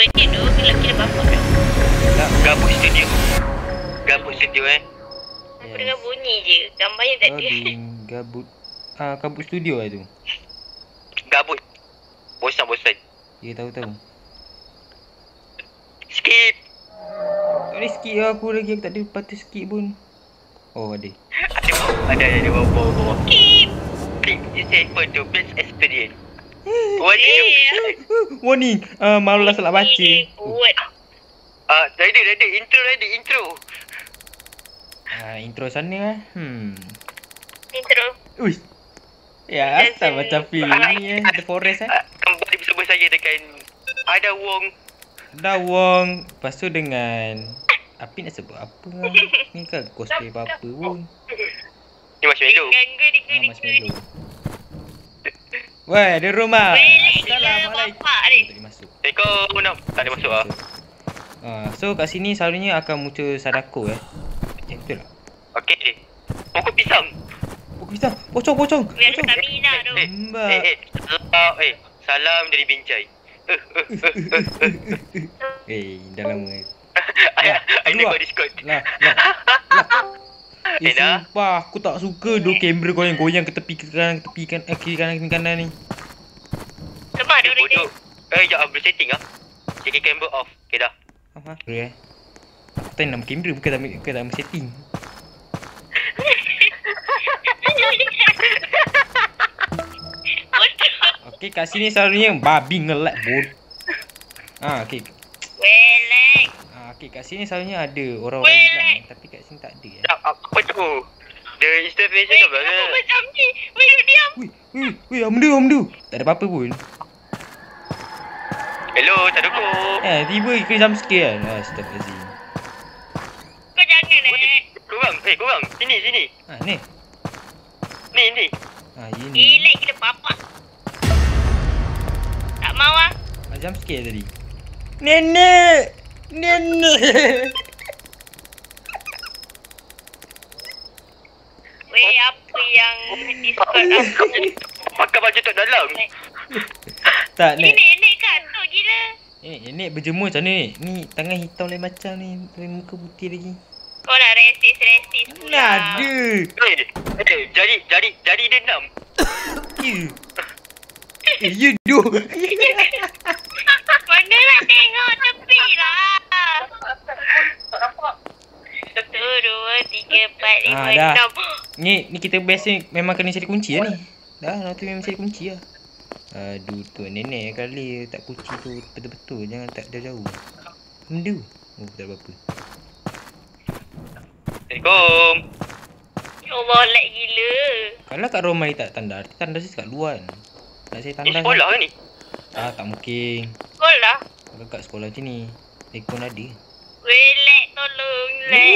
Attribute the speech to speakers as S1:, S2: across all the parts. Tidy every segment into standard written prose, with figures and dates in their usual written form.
S1: Bunyi tu, kira bapak dah.
S2: Gabut studio. Gabut studio
S1: Aku dengar bunyi je. Gambarnya tak ada.
S3: Gabut. Gabut studio lah tu.
S2: Gabut. Bosan.
S3: Ya, tahu.
S2: Skip.
S3: Tak boleh skip lah aku lagi. Aku tak ada patut skip pun. Oh, ada.
S2: Ada bawah. Skip. Click this paper to best experience.
S3: Warning. Malulah salah baca.
S1: Kuat.
S2: Ready, intro.
S3: Intro sana lah.
S1: Intro.
S3: Ui. Ya, asal macam film ni The Forest
S2: Kembali bersama saya dengan Ada
S3: Wong. Lepas tu dengan Api nak sebut apa lah. Ni kan cosplay apa-apa pun.
S2: Ni Marshmallow.
S3: Marshmallow. Weh, ada rumah.
S1: Assalamualaikum. Bapak ni.
S3: Tak boleh masuk.
S2: Assalamualaikum. Tak ada masuk lah.
S3: So kat sini selalunya akan muncul sadako betul lah.
S2: Okey. Pokok pisang.
S3: Pocong.
S1: Biar stamina tu.
S2: Salam dari Binjai.
S3: Dah lama.
S2: I nak buat Discord.
S3: Lah. Sumpah aku tak suka kamera goyang-goyang ke tepi kanan kiri kanan ni.
S1: Lemah dia
S2: Bodoh. Sekejap bersetting lah. Check camera off. Okay dah.
S3: Apa? Aku tanya nama kamera bukan nama setting. Okey, kat sini selalunya babi ngelak bot. Okey.
S1: Welek.
S3: Okey, kat sini selalunya ada orang-orang hilang tapi kat sini tak ada.
S2: Apa tu? The installation tu berapa?
S1: Kenapa macam ni? Weh, diam.
S3: Weh, amdu. Tak ada apa-apa pun.
S2: Hello, Sadoko.
S3: Tiba kena jump scare kan. Astagfirullahaladzim.
S1: Kau jangan
S2: Korang. Sini.
S3: Ni.
S2: Ni.
S3: Ini.
S1: Elek gila bapak. Tak mau ah.
S3: Jump scare tadi. Nenek.
S1: Weh, apa yang Discord aku?
S2: Pakai baju tok dalam.
S3: Tak,
S1: Ini
S3: Nek.
S1: nenek kan tu gila.
S3: Nek berjemur macam ni. Ni tangan hitam lain macam ni. Muka putih lagi.
S1: Kau nak resis pula.
S3: Ada.
S2: Jari dia 6.
S3: You do.
S1: Mana nak tengok tepi lah. 1, 2, 3, 4, 5,
S3: dah.
S1: 6.
S3: Ni kita biasa memang kena cari kunci lah ni. Dah, tu memang cari kunci lah. Aduh, tu nenek kali tak kunci tu betul-betul. Jangan tak jauh. Mendu. Oh, tak ada apa-apa.
S2: Assalamualaikum.
S1: Ya Allah, lag gila.
S3: Kalau kat rumah ni tak tanda, tanda saya kat luar. Nak saya
S2: Ni
S3: tanda.
S2: sekolah ke ni?
S3: Tak mungkin.
S1: Sekolah.
S3: Kalau kat sekolah macam ni, aircon ada.
S1: Weh, lag tolong lag.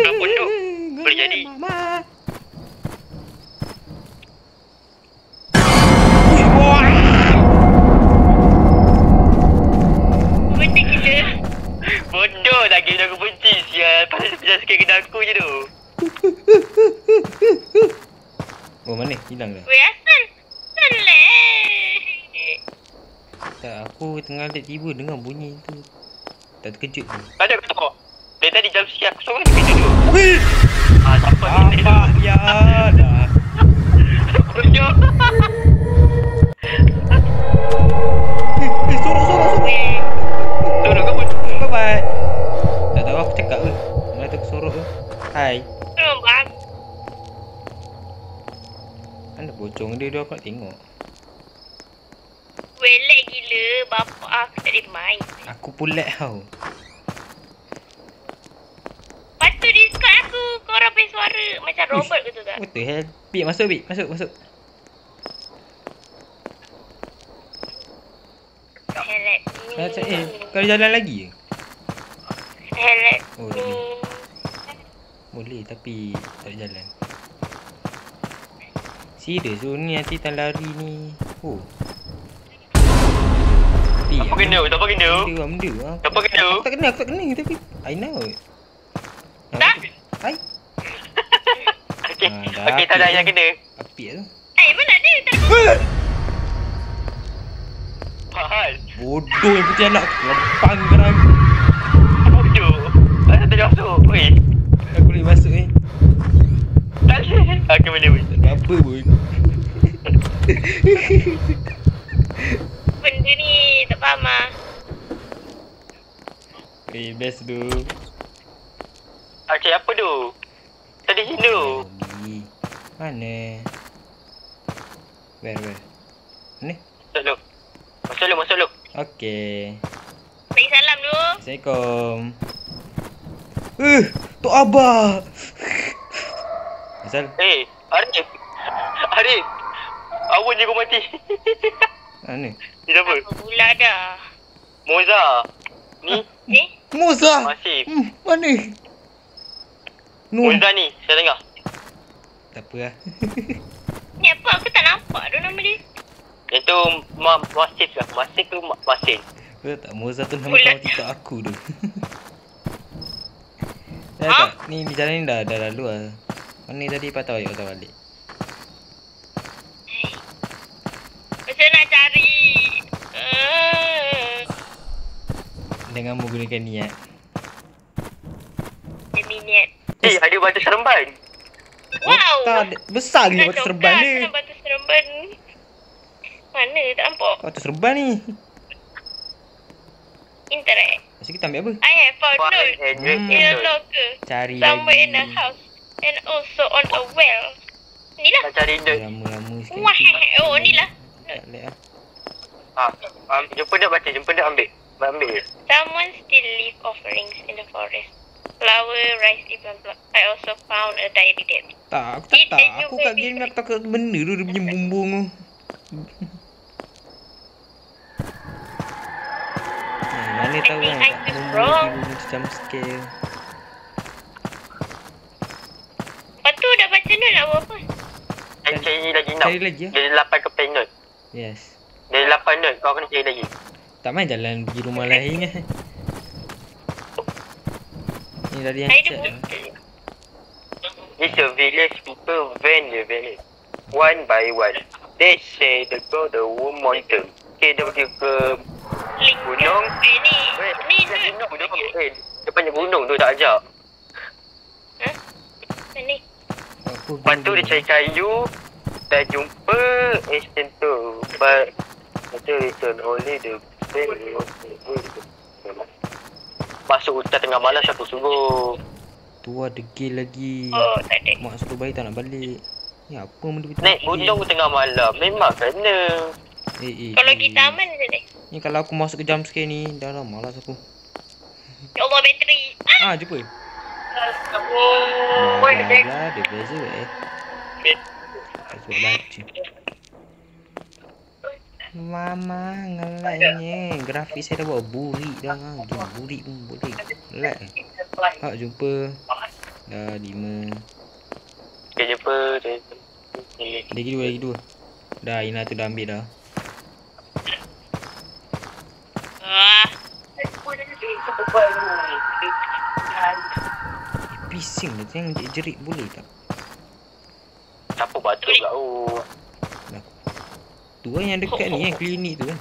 S2: Dah pondok. Boleh jadi.
S1: Benda gila.
S2: Bodoh tak kira aku benci sial. Pasal dia sikit kena aku je tu.
S3: Oh, mana? Hilang dah.
S1: Weh, asal lag.
S3: Tak, aku tengah tiba dengar bunyi tu. Tak terkejut tu.
S2: Ada aku tahu. Dari tadi jam siap aku seorang di pintu tu.
S3: Wih!
S2: Siapa ni?
S3: Ya dah.
S2: Bodoh.
S3: Sorok.
S2: Tolong kau pun.
S3: Bye-bye. Tak tahu aku cakap ke. Mana tu aku sorok ke. Hai.
S1: Tolong bang.
S3: Mana pocong dia aku nak tengok.
S1: Weh, lag gila. Bapak aku tak boleh main.
S3: Aku pun lag tau.
S1: Lepas tu Discord aku, korang punya suara macam robot ke tu tak?
S3: What the hell? Bik, masuk.
S1: Help me.
S3: Kau ada jalan lagi ke?
S1: Help
S3: Oh,
S1: me.
S3: Boleh tapi tak ada jalan. Serius tu ni nanti tan lari ni. Oh.
S2: Apa kena?
S3: Benda.
S2: Apa kena?
S3: Aku tak kena tapi I know.
S1: Tak?
S3: Hai.
S2: Okey, tak ada yang kena.
S3: Api tu.
S1: Mana dia? Tak ada.
S2: Fahal.
S3: Bodoh yang putih anak. Lempang kerang.
S2: Bodoh. Asal tadi masuk? Weh.
S3: Aku boleh masuk ni.
S2: Tak boleh. Okey, boleh.
S3: Tak ada apa pun.
S1: Benda ni tak faham ah.
S3: Best tu.
S2: Okey, apa tu? Tadi sini tu.
S3: Mana? Where? Ni?
S2: Masuk lu.
S3: Okey.
S1: Bagi salam dulu.
S3: Assalamualaikum. Tok Abah. Asal?
S2: Arif. Awak je kau mati.
S3: Mana?
S2: Ni siapa?
S1: Apa pula dah?
S2: Moza. Ni
S3: Moza.
S2: Masif.
S3: Mana? Nur.
S2: Moza ni, saya tengah.
S3: Tak apa lah.
S1: Ni apa? Aku tak nampak tu nama dia.
S2: Itu Masif lah. Masif tu Masif.
S3: Kau tak Moza tu nama
S1: Bulat.
S3: kawan TikTok aku tu. Dah
S1: Ha?
S3: tak? Ni jalan ni dah lalu lah. Mana tadi patah balik.
S1: Macam nak cari.
S3: Dengan menggunakan niat.
S1: Demi niat.
S2: Ada batu seremban.
S1: Wow.
S3: Tak, besar gila batu serban ni.
S1: Batu serban. Mana? Tak nampak.
S3: Batu serban ni.
S1: Interact.
S3: Masa kita ambil apa?
S1: I have found note in a locker.
S3: Cari
S1: Somewhere
S3: lagi.
S1: in a house. And also on a well. Ni lah.
S2: Nak cari dirt.
S3: Lama-lama sikit.
S1: Wah. Oh, ni lah.
S3: Tak boleh lah.
S2: Jumpa dia baca. Jumpa dia ambil. Ambil je.
S1: Someone still leave offerings in the forest. Flower, rice, blah blah. I also found a diary there.
S3: Tak, aku tak. Aku kat game ni aku takut benda tu dia punya bumbung tu. Mana tahu kan kat bumbung tu macam scale.
S1: Lepas tu dah baca note nak buat apa?
S2: Cari lagi 6.
S3: Cari lagi lah.
S2: Dari 8 ke pen note.
S3: Yes.
S2: Dari 8 note kau kena cari lagi.
S3: Tak main jalan pergi rumah lain kan. Ni tadi yang
S1: Saya
S3: chat
S1: dia
S3: tu.
S1: buta.
S2: It's a village people van the village. One by one. They say they go the mountain. Okay, dia pergi ke
S1: Link.
S2: gunung.
S1: Ni. Ni
S2: gunung
S1: note.
S2: tu. Dia panjang gunung tu tak ajak.
S1: Ha? Ni.
S3: Apa
S2: Lepas tu dia cari kayu. Dah jumpa extent tu. But macam return only the masuk hutan tengah malam aku suruh.
S3: tu ada degil lagi.
S1: Oh, tak ada.
S3: Mak suruh bayi tak nak balik. Ni apa benda betul?
S2: Naik gunung tengah malam memang kena.
S1: Kalau kita aman je deh.
S3: Ni kalau aku masuk ke jump scare ni, dah lah malas aku.
S1: Ya Allah, bateri.
S3: Jumpa.
S1: Oh,
S3: Blah, dia beza Aku baca. Mama ngelaknya. Grafik saya dah buat burik dah. Game burik pun boleh. Lag. Jumpa. Dah 5.
S2: Okay, jumpa.
S3: Lagi dua. Dah Ina tu dah ambil dah.
S1: Wah.
S3: Bising dah yang jerit boleh tak?
S2: Siapa batuk kau?
S3: Tu kan yang dekat ni yang klinik tu kan.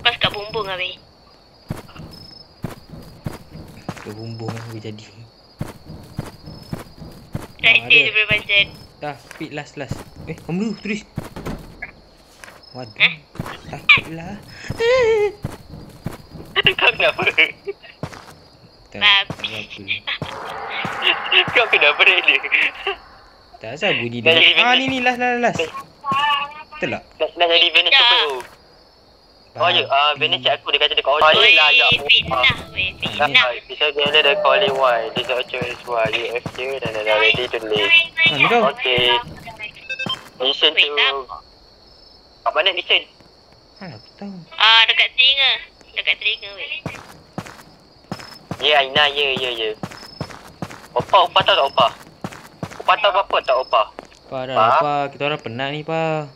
S1: Pas kat bumbung habis.
S3: Ke bumbung boleh jadi.
S1: Right
S3: ada.
S1: dia boleh baca.
S3: Dah, pick last. Kamu dulu tulis. Waduh. Takutlah.
S2: Kau kenapa?
S3: Tak
S1: Babi.
S3: apa.
S2: Kau kenapa dia?
S3: Tak asal bunyi dia. Ni last. Betul tak?
S2: Nak jadi Venice
S1: Ya.
S2: tu. Oh ya, Venice cik aku dia kata dia calling.
S1: Weh,
S2: lah ya.
S1: fitnah.
S2: Bisa dia ada calling why. This is choice why you have here and are ready to leave.
S3: Ni kau.
S2: Okay. Listen to. Kat mana listen?
S3: Aku tahu.
S1: Dekat telinga weh.
S2: Ya, Aina, ya. Opa tahu tak opa? Opa tahu apa tak opa?
S3: Pa dah. Kita orang penat ni pa.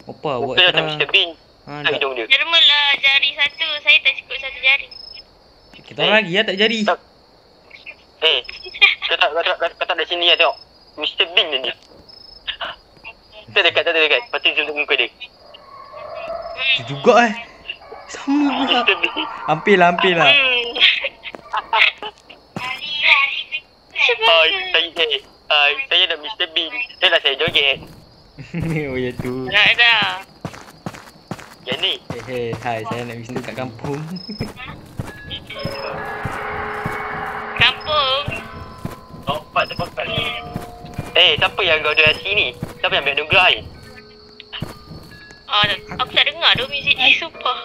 S3: Opa buat
S2: Bukan
S3: terang.
S2: Mr. Bean.
S3: Tak.
S2: Hidung dia.
S1: Derma lah jari satu. Saya tak cukup satu jari.
S3: Kita orang lagi tak jadi.
S2: Tak. Kau tak dari sini lah tengok. Mr. Bean ni. Tak dekat. Lepas tu zoom muka dia.
S3: Tu juga Sama pula.
S2: Mr. Bean.
S3: Hampir lah.
S2: Saya nak Mr. Bean. Dah saya joget.
S3: Oh ya tu.
S1: Tak ada.
S2: Yang ni.
S3: Hai, saya nak bisnes kat kampung.
S1: Kampung.
S2: Tempat. Siapa yang kau ada sini? Siapa yang ambil anugerah ni?
S1: Aku tak dengar tu muzik ni, sumpah.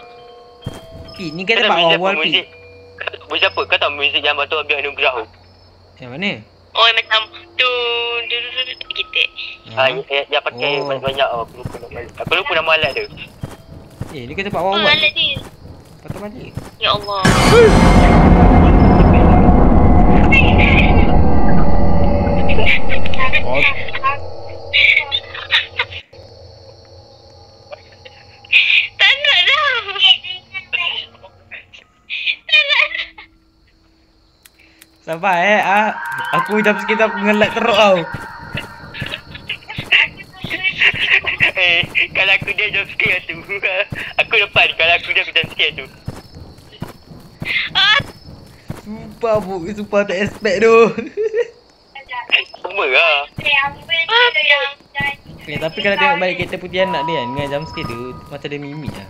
S3: Ni kata tempat awal Pi.
S2: Muzik apa? Kau tahu muzik yang Batu ambil anugerah tu?
S3: Yang mana?
S1: Oh, yang macam kita.
S2: Yang pakai banyak. Aku lupa nama alat tu.
S3: Ni kata tempat awal.
S1: Alat dia.
S3: Patut balik.
S1: Ya Allah. Tak nak dah.
S3: Sabar aku jam sikit aku ngelak teruk tau.
S2: Kalau aku dia jump scare tu. Aku depan kalau aku dia jump scare tu.
S3: Sumpah tak expect tu.
S2: Sama lah.
S3: Tapi kalau tengok balik kereta putih anak dia kan, dengan jam sikit tu macam dia mimik lah.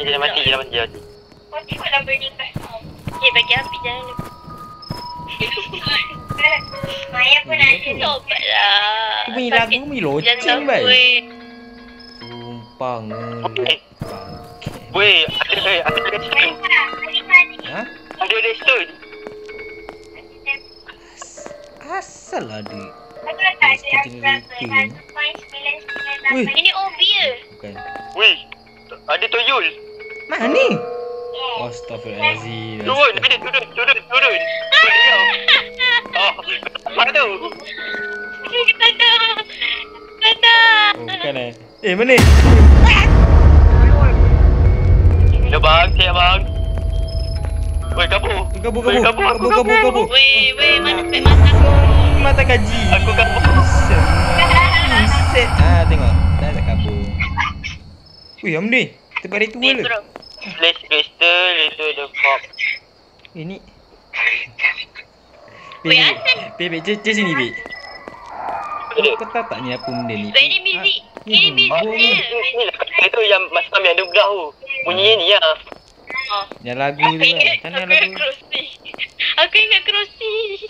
S2: Dia mati.
S1: Bagi api jangan lupa. Maya pun ada. Tobat lah.
S3: Tu bunyi lagu bunyi loceng baik. Sumpah ngelak.
S2: Weh, ada redstone. Ada redstone.
S3: Asal lah dia.
S1: Wih, ini obvious.
S3: Bukan.
S2: Weh, ada tuyul.
S3: Mana ni? Astaghfirullahaladzim.
S2: Turun. Turun. Apa tu?
S1: Tak.
S3: Oh, bukan mana?
S2: Ya bang, siap bang. Weh, kabur.
S3: Kabur.
S1: Weh, mana spek mata aku?
S3: Mata gaji.
S2: Aku kabur.
S3: Set. Tengok. Dah kabur. Wih, am ni. Tempat ritual ke?
S2: Place crystal into the pop.
S3: Ni.
S1: Weh, asal?
S3: Beb, sini Beb. Kau tahu tak ni apa benda ni?
S1: Ini muzik. Ini muzik dia.
S2: Ni lah itu yang Mas Sam yang anugerah tu. Bunyi ni lah.
S3: Yang lagu tu kan. Sana lagu.
S1: Aku ingat kerusi.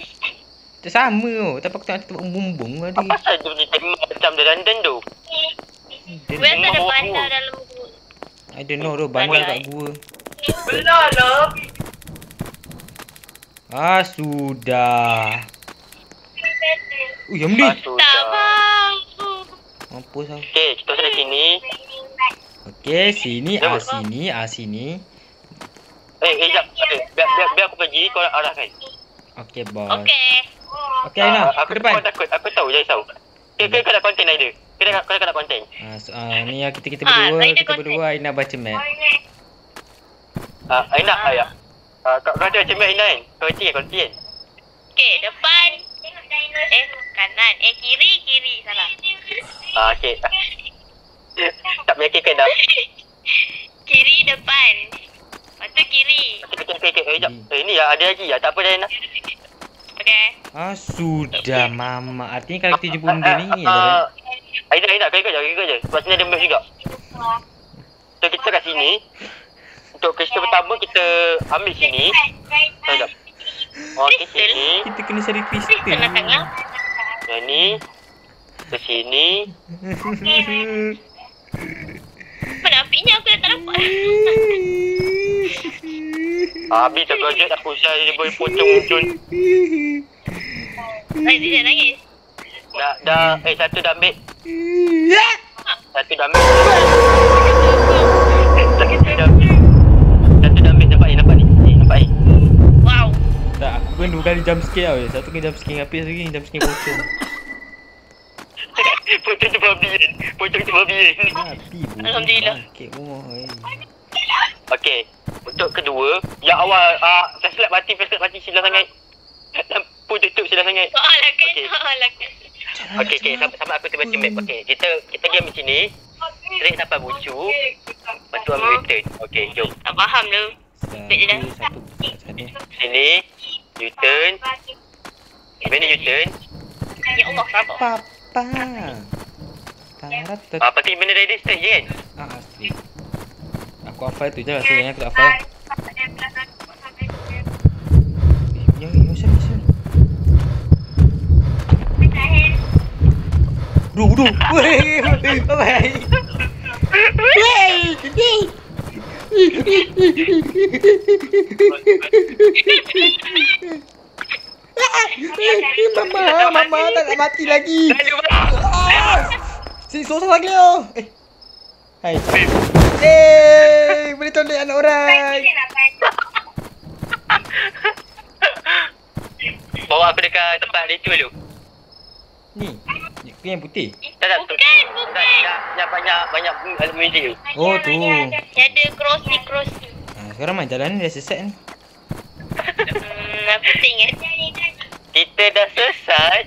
S3: Tak sama tu. Tapi aku tak tempat bumbung tadi.
S2: Apa pasal dia bunyi tema macam The London tu?
S1: Weh, asal ada bandar dalam gua.
S3: I don't know tu. Bandar kat gua.
S2: Benar lah.
S3: Sudah. Yang ni.
S1: Tak bang.
S3: Mampus lah.
S2: Okay, kita dari sini.
S3: Okay, sini. Sini.
S2: Sekejap. Biar aku pergi, kau arahkan.
S3: Okay, bos.
S1: Okay.
S3: Okay, Aina.
S2: Aku
S3: Ke depan.
S2: takut. Aku tahu, jangan risau. Kau nak konten Aida. Kau nak konten.
S3: Ni kita berdua. Kita berdua Aina baca map.
S2: Aina, ayah. Kau ada macam map Aina kan? Kau kan?
S1: Okay, depan. Kanan. Kiri. Salah.
S2: Okay. Tak meyakinkan dah.
S1: Kiri depan. Lepas tu kiri.
S2: Sekejap. Ni ada lagi. Tak apa dah Aina.
S1: Okay.
S3: Sudah mama. Artinya kalau kita jumpa benda ni dah.
S2: Aina, kau ikut je. Sebab sini ada map juga. So kita kat sini. Untuk kristal pertama kita ambil sini. Sekejap. Okay, sini.
S3: Kita kena cari kristal.
S1: Tengah-tengah.
S2: Yang ni. Ke sini.
S1: Mana apinya aku dah tak nampak.
S2: Habis tak projek aku usah dia boleh potong muncul.
S1: Dia nangis.
S2: Dah. Satu dah ambil. Satu dah ambil. Nampak ni.
S1: Wow.
S3: Tak, aku kan 2 kali jump scare tau. Satu kali jump scare habis, lagi jump scare pocong.
S2: Pocong tu babi.
S1: Alhamdulillah.
S3: Kek rumah.
S2: Okey. Untuk kedua, yang awal flashlight mati silap sangat. Lampu tutup silap sangat.
S1: Soalan kan.
S2: Okey. Okey, sama aku baca map. Okey, kita pergi ambil sini. Straight sampai bucu. Lepas tu ambil return. Okey, jom.
S1: Tak faham tu.
S3: Satu.
S2: Sini. U-turn. Mana U-turn?
S1: Ya Allah, kenapa?
S3: Papa. Tarat.
S2: Pasti benda dari straight je kan?
S3: Straight. Aku hafal tu je lah. Sebenarnya aku tak hafal. Ya, macam ni. Duduk. Weh, bye. Mama tak nak mati lagi. Si susah lagi lo. Hai. Boleh tolong anak orang.
S2: Bawa aku dekat tempat dia tu dulu.
S3: Ni yang putih.
S2: Tak.
S1: Bukan.
S2: Yang banyak muzik tu.
S3: Oh tu.
S1: Yang ada crossing.
S3: Sekarang mana jalan ni dah sesat ni.
S1: Aku tak ingat.
S2: Kita dah sesat.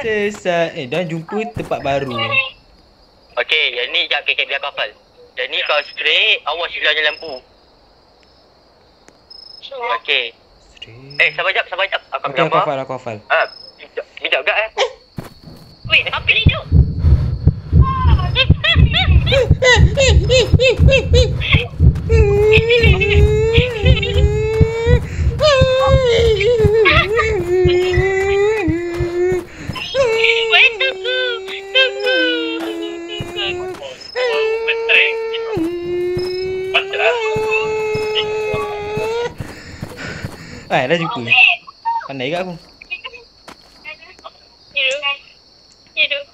S3: Sesat. Dan jumpa tempat baru.
S2: Okey, yang ni sekejap biar kau hafal. Yang ni kau straight, awas hilangnya lampu. Okey. Sabar jap. Aku ambil gambar.
S3: Aku hafal.
S2: Bijak gak aku.
S1: Wait, apa ni tu?
S3: Dah jumpa. Pandai kat aku.
S1: Hidup.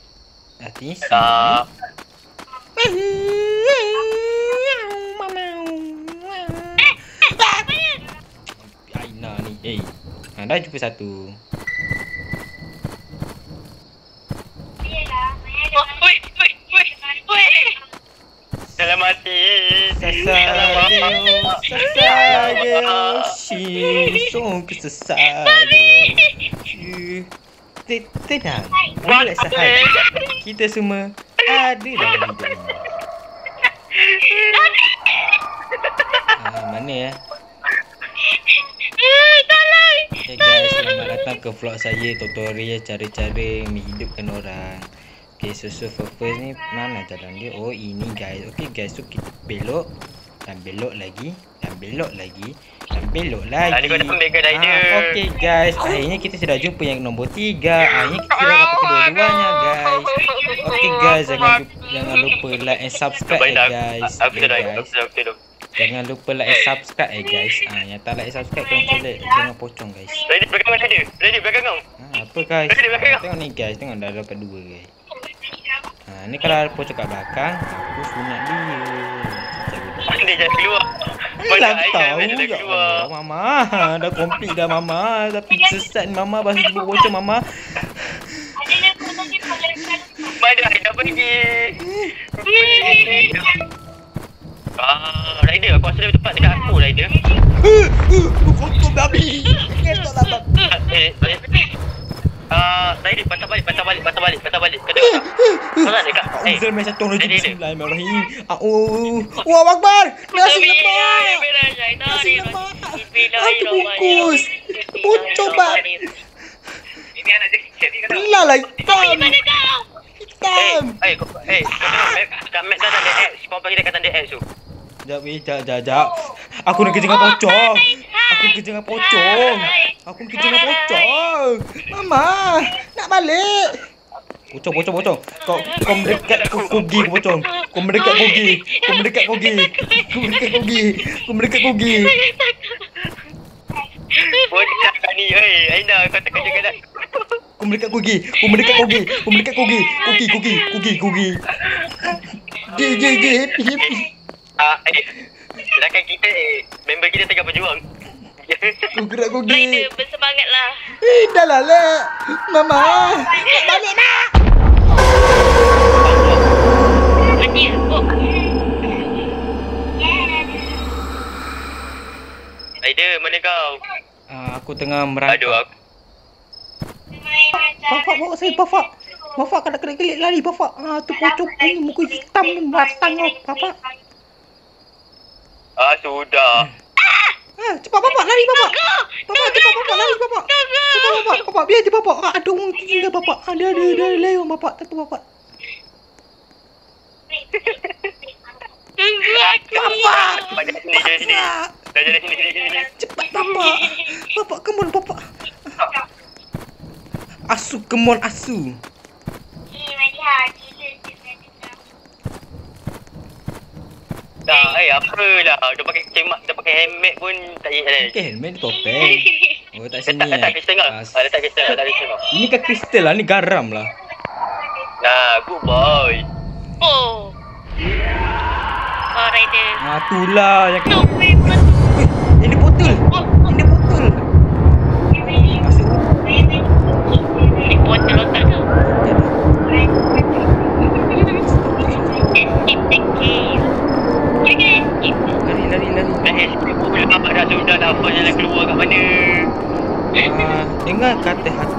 S3: Artinya
S2: Tak.
S3: Aina ni. Dah jumpa satu.
S2: Dalam hati.
S3: Tenang. Relax sahaja. Kita semua ada dalam hidup ini. Mana ya? Hey guys, selamat datang ke vlog saya, tutorial cara-cara menghidupkan orang. Okay, so first ni mana jalan dia? Oh, ini guys. Okay guys, so kita belok dan belok lagi dan belok lagi dan belok lagi.
S2: Tadi kau dah ambil ke rider.
S3: Okay guys, akhirnya kita sudah jumpa yang nombor 3. Akhirnya kita sudah dapat kedua-duanya guys. Okay guys, jangan lupa like and subscribe guys. Jangan lupa like and subscribe guys. Yang tak like and subscribe tengok pocong guys.
S2: Ready belakang ada. Ready belakang kau.
S3: Apa guys? Tengok ni guys, tengok dah dapat 2 guys. Ni kalau ada pocong kat belakang, aku sunat dia.
S2: Dia jangan keluar.
S3: Lah tahu ya Allah, Mama. Dah komplit dah Mama. Tapi sesat ni Mama, pasal jumpa pocong Mama.
S2: Mana dah pergi. Rider, aku rasa dia tepat dekat aku Rider.
S3: Kotor babi. Ngetok lah
S2: Rider, patah balik. Kau tengok tak? Salah dekat.
S3: Bismillahirrahmanirrahim. Wah, Akbar. Nasi lemak. Nasi lemak. Aku bungkus. Pocong bab.
S2: Ini anak dia kecil ni kan.
S3: Belah lah hitam.
S1: Mana kau?
S3: Hitam.
S2: Dekat Mac dah ada X. Kau bagi dekat tanda X tu.
S3: Sekejap. Aku nak kerja dengan pocong. Mama, nak balik. Pocong. Kau mendekat kogi pocong. Kau mendekat kogi.
S2: Bocah kau ni, Aina, kau tak kerja kat dah.
S3: Kau mendekat kogi. Kogi. Happy.
S2: Sedangkan kita, member kita tengah berjuang.
S3: Kau gerak kogi.
S1: Rider, bersemangatlah.
S3: Dah lah lek. Mama, nak balik nak.
S1: Mati.
S2: Rider, mana kau?
S3: Aku tengah merangkak.
S2: Aduh,
S3: Bapak bawa saya Bapak. Bapak kena gelik lari Bapak. Tu pocong punya muka hitam ni matang kau Bapak.
S2: Sudah.
S3: Cepat Bapak lari Bapak. Bapak cepat Bapak lari Bapak. Cepat Bapak. Bapak biar je Bapak. Ada orang tinggal Bapak. Ada lewat Bapak. Tentu Bapak. Bapak.
S2: Jadi sini.
S3: Cepat Bapak. Bapak kemon Bapak. Asu kemon asu.
S2: Apalah. Dia pakai kemat, dia pakai helmet pun tak payah.
S3: Pakai helmet ni topeng. Oh tak sini.
S2: Letak kristal kau. Letak kristal kau.
S3: Ini kan kristal lah, ni garam lah.
S2: Nah, good boy.
S1: Oh. Power Rider.
S3: Itulah yang
S1: No weapon.
S3: ini botol. Ini botol. Masuk.
S1: Di botol otak tu. Escape the cave. Kita escape.
S3: Lari.
S2: Dah escape pula. Dah sudah dah apa jalan keluar kat mana.
S3: Dengar kata hati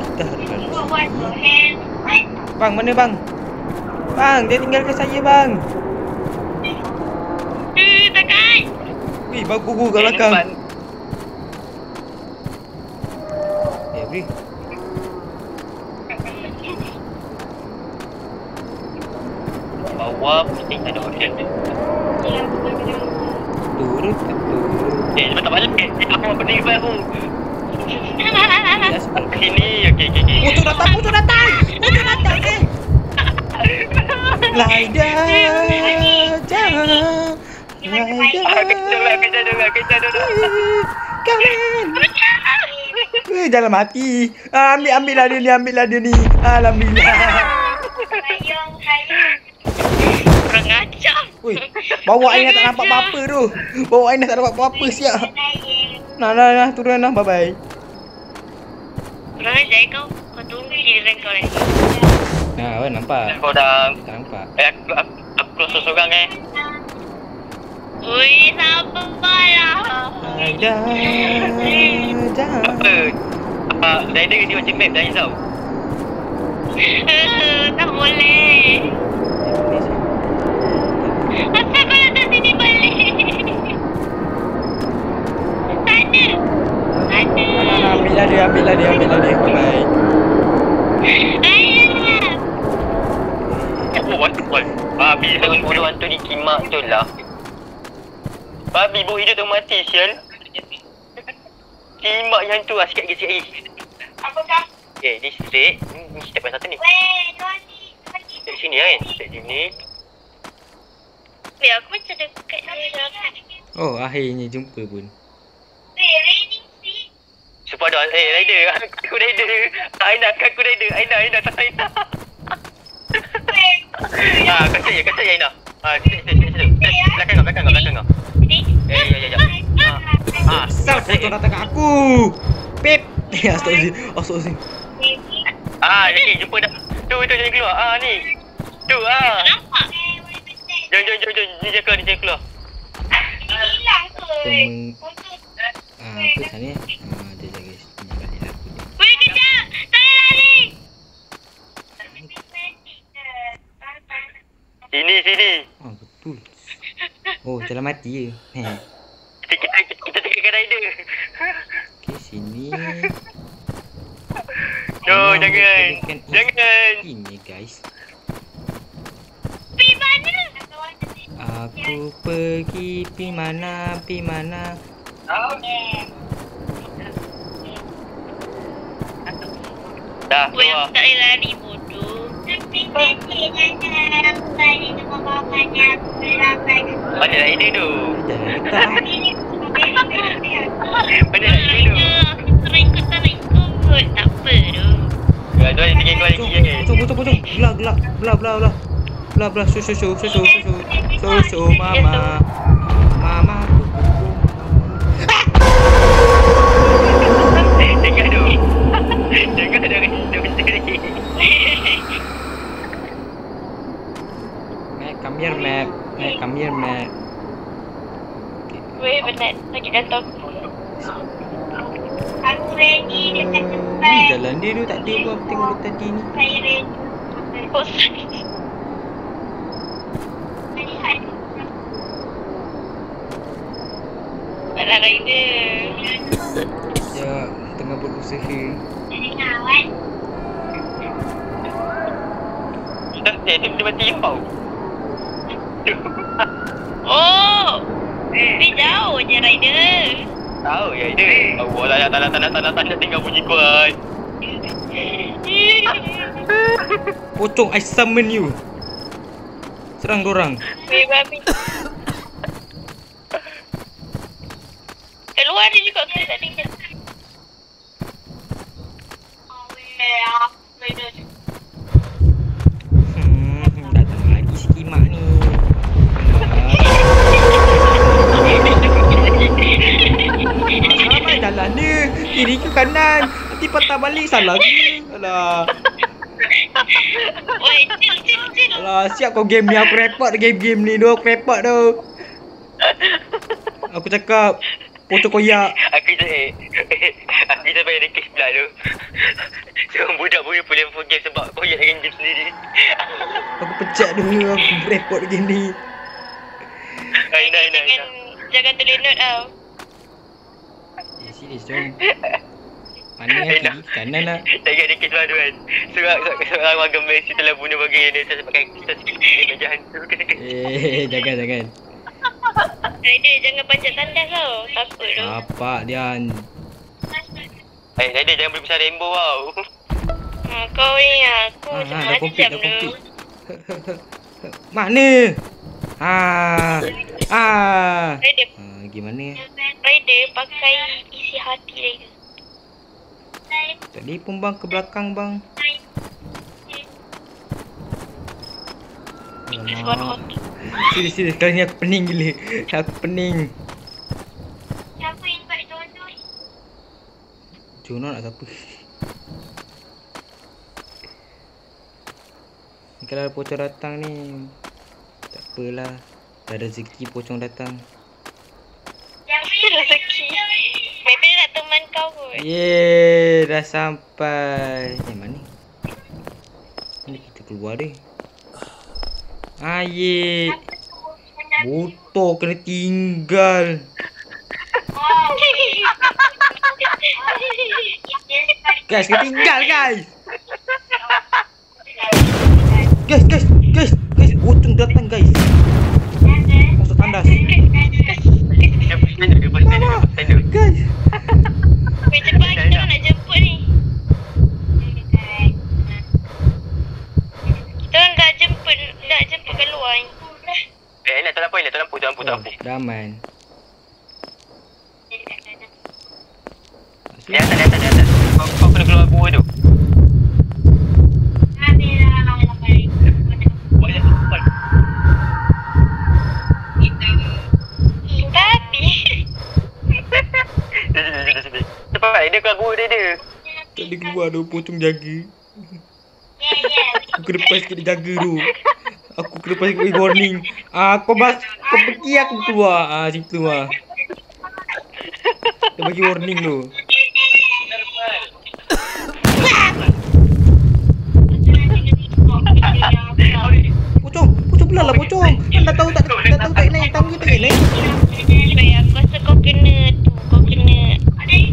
S3: kita harus lari. Bang, mana bang? Bang, dia tinggalkan saya bang.
S1: Dekat.
S3: Wih, bang guru kat belakang. Beri.
S2: Bawah mesti ada option tu.
S3: Turut.
S2: Cepat tak balik. Apa benda ni aku?
S3: Yes, bang.
S2: Sini. Okey.
S3: Muncul datang. Laida, jangan.
S2: Kita dulu.
S3: Kangen. Jangan mati. Ambillah dia ni. Alhamdulillah.
S1: Kurang ajar.
S3: Woi, bawa Aina tak nampak apa-apa tu. Bawa Aina tak nampak apa-apa siap. Nah, turun lah. Bye-bye.
S1: Kurang ajar kau. Kau tunggu giliran kau lagi.
S3: Nah, nampak.
S2: Kau dah.
S3: Tak nampak.
S2: Aku keluar seorang
S1: Ui, sabarlah.
S3: Aida, jangan.
S2: Apa? Rider dia macam map dah risau.
S1: Tak boleh. Asal kau datang sini balik? Tak ada.
S3: Ambillah dia. Bye.
S1: Ayah.
S2: What? Babi bodoh hantu di kimak tu lah. Babi boh hidup tu mati sial. Kimak yang tu sikit lagi.
S1: Apakah?
S2: Ni straight. Ni step yang satu ni. Dari sini kan? Dari sini.
S1: Aku macam dekat ni.
S3: Oh, akhirnya jumpa pun.
S2: Supaya ada rider. Aku rider. Aina aku rider. Aina tak Aina. Kacau ya Aina. Situ. Belakang kau. Ya.
S3: Asal kau datang kat aku. Pip. Astagfirullah.
S2: Okey, jumpa dah. Tu jangan keluar. Ni. Tu
S1: Nampak?
S2: Jom. Dia keluar.
S1: Hilang tu.
S3: Apa sana? Dia jaga balik lah aku ni.
S1: Weh, kejap! Saya lari!
S2: Sini.
S3: Betul. Oh, jalan mati je.
S2: Kita tekan rider.
S3: Okey, sini.
S2: Jangan.
S3: Ini guys.
S1: Pergi mana?
S3: Aku pergi mana?
S2: Dah
S1: Weh,
S2: keluar.
S1: aku tak boleh lari bodoh.
S2: Mana rider tu?
S3: Jangan letak.
S2: Mana rider tu?
S1: Aku terikut. Tak apa tu.
S2: Tu ada tinggal kau lagi je.
S3: Pocong. Belah. Susu, mama.
S2: Jangan tu. Jangan ada rider sendiri.
S3: Come here, Mac.
S1: Weh, benar. Sakit jantung. Aku ready dekat
S3: Ni
S1: tempat.
S3: jalan dia tu tak ada pun aku tengok dari tadi ni.
S1: Saya ready. Oh, Alah rider.
S3: Ya, tengah buat usaha.
S2: Dia mati tau.
S1: Oh, dia jauh je rider.
S2: Tahu ya dia. Allah lah tak tinggal bunyi kuat.
S3: Pocong, I summon you. Serang dorang.
S1: Weh babi. Keluar dia juga ke tadi kan.
S3: Datang lagi skimak ni. Salah jalan dia. Kiri ke kanan. Nanti patah balik salah ke. Alah.
S1: Oi, chill.
S3: Alah, siap kau game ni. Aku report game ni tu. Aku report tu. Aku cakap pocong koyak.
S2: Aku kita bayar rekis pula tu. Seorang budak boleh phone game sebab koyak dengan game sendiri.
S3: Aku pecat dia. Aku report game ni.
S1: Jangan tulis note tau.
S3: Serius jom. Mana yang kiri kanan lah.
S2: Tak ingat rekis baru kan. Seorang warga Malaysia telah bunuh bagian dia sebabkan kita sikit macam hantu.
S3: Jangan.
S1: Rider jangan panjat tandas tau. Takut tu.
S3: Apa dia?
S2: Rider jangan boleh besar rainbow tau.
S1: Kau ni aku
S3: Dah
S1: macam
S3: complete.
S1: tu.
S3: Mana?
S1: Rider,
S3: Gimana?
S1: rider pakai isi hati rider.
S3: Tadi pun bang ke belakang bang.
S1: Suara
S3: Alamak. Serius kali ni aku pening gila. Aku pening.
S1: Siapa invite Jono?
S3: Jono nak siapa? Ni kalau ada pocong datang ni, tak apalah. Dah ada rezeki pocong datang.
S1: Rezeki. Maybe nak teman kau kot.
S3: Yeay, dah sampai. Mana? Mana kita keluar dia? Ye. Motor kena tinggal. Guys, kena tinggal guys. Guys, pocong datang guys. Masuk tandas. Guys.
S1: Weh cepat kita nak jemput ni. Kita nak jemput keluar ni.
S2: Nak tak lampu.
S3: Dah aman.
S2: Di atas. Kau kena keluar gua tu. Cepat, dia keluar gua dia.
S3: Tak ada keluar tu, pocong jaga. Aku kena lepas sikit dia jaga tu. Aku kena lepas sikit warning. Kau pergi aku keluar. Situ lah. Dia bagi warning tu. Pocong belah lah pocong. Kan dah tahu tak naik tangga tak naik.
S1: Weh aku rasa kau kena cakap dia leluk ni.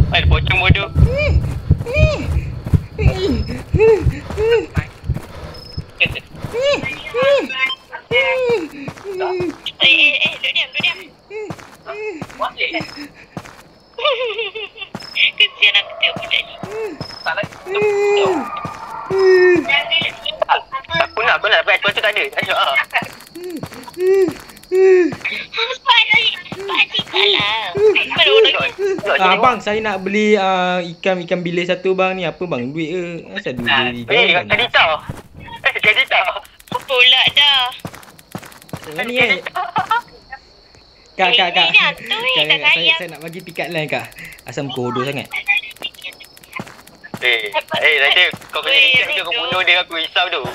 S2: Ada pocong bodoh.
S1: Duduk diam. Kesian aku tengok budak ni.
S2: Aku nak dapat pocong tak ada.
S1: Pakcik kalah. Mana orang ni?
S3: Abang, saya nak beli ikan bilis satu bang ni. Apa bang, duit ke? Asal duit beli?
S2: Kadita.
S1: Pula dah.
S3: Ni Kak.
S1: Ini hantu ni, tak sayang.
S3: Saya nak bagi pikat line kak. Asal muka bodoh sangat.
S2: Nanti kau kena ingat ke kau bunuh dia aku risau tu.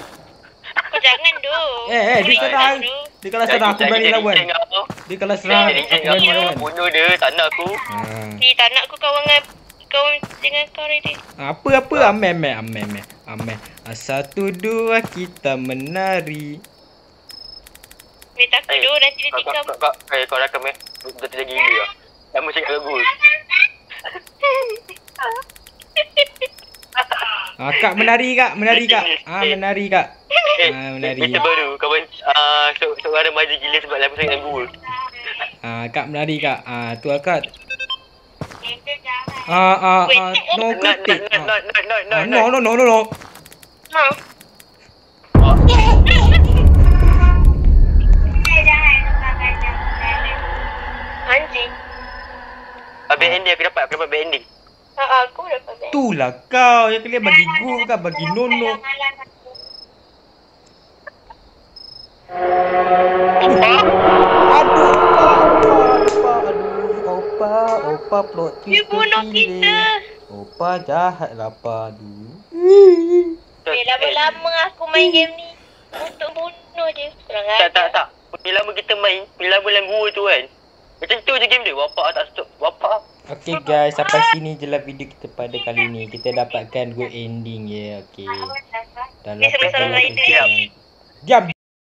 S1: Kau jangan tu.
S3: Dia serang. Dia kalau serang aku berani lawan. Dia kalau serang aku berani lawan.
S2: Bunuh dia, tak nak aku.
S1: Tak nak aku kawan dengan kau ready.
S3: Apa? Amen. 1, 2 kita menari.
S1: Takut tu nanti dia tikam.
S2: Kau rakam dah tidak gila lah. Lama cakap lagu.
S3: Kak menari kak. Menari kak. Menari.
S2: Kita baru kawan seorang remaja gila sebab lama sangat lagu.
S3: Kak menari kak. Tu kak. No ketik. No.
S1: Anjing.
S2: Habis ending aku dapat bad ending.
S1: Aku dapat bad.
S3: Itulah kau yang kalian bagi go kak, bagi nono. Opa plot twist.
S1: Dia bunuh kita.
S3: Opa jahat lah padu.
S1: Lama-lama aku main game ni untuk bunuh je.
S2: Tak. Bila lama kita main, bila lama dalam gua tu kan. Macam tu je game dia. Bapak tak stop. Bapak.
S3: Okay guys, sampai sini je lah video kita pada kali ni. Kita dapatkan good ending ya. Okay. Dalam
S1: Dia sama-sama rider.
S3: Diam.